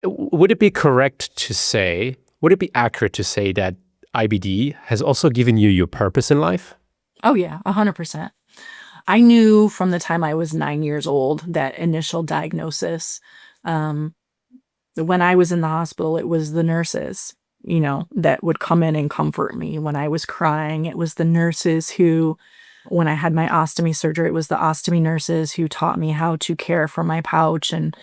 Would it be correct to say, would it be accurate to say that IBD has also given you your purpose in life? Oh yeah, 100%. I knew from the time I was 9 years old, that initial diagnosis, um, when I was in the hospital, it was the nurses, that would come in and comfort me. When I was crying, it was the nurses who when I had my ostomy surgery, it was the ostomy nurses who taught me how to care for my pouch and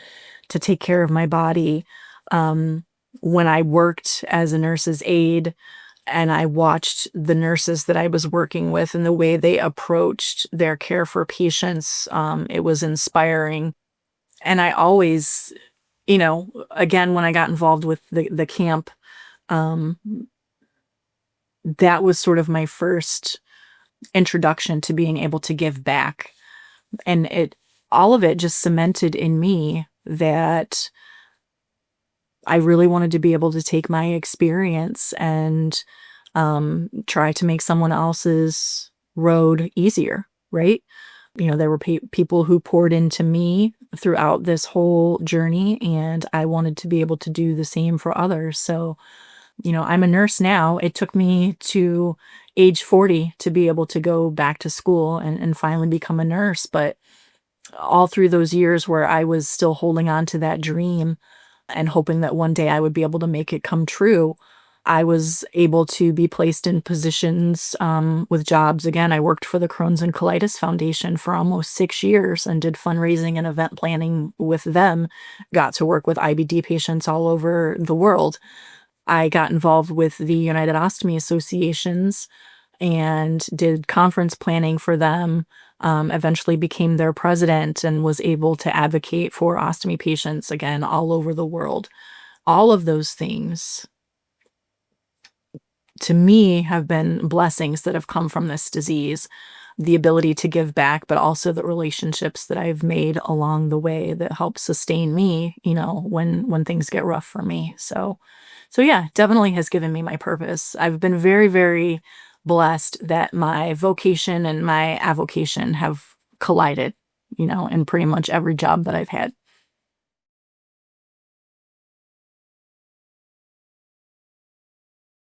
to take care of my body. Um, when I worked as a nurse's aide and I watched the nurses that I was working with and the way they approached their care for patients, it was inspiring. And I always, again, when I got involved with the camp, um, that was sort of my first introduction to being able to give back. And all of it just cemented in me that I really wanted to be able to take my experience and try to make someone else's road easier, right? There were people who poured into me throughout this whole journey, and I wanted to be able to do the same for others. So, I'm a nurse now. It took me to age 40 to be able to go back to school and finally become a nurse. But all through those years where I was still holding on to that dream and hoping that one day I would be able to make it come true, I was able to be placed in positions with jobs. Again, I worked for the Crohn's and Colitis Foundation for almost 6 years and did fundraising and event planning with them. Got to work with IBD patients all over the world. I got involved with the United Ostomy Associations and did conference planning for them, eventually became their president and was able to advocate for ostomy patients again all over the world. All of those things to me have been blessings that have come from this disease. The ability to give back, but also the relationships that I've made along the way that help sustain me, when things get rough for me. So yeah, definitely has given me my purpose. I've been very, very blessed that my vocation and my avocation have collided, in pretty much every job that I've had.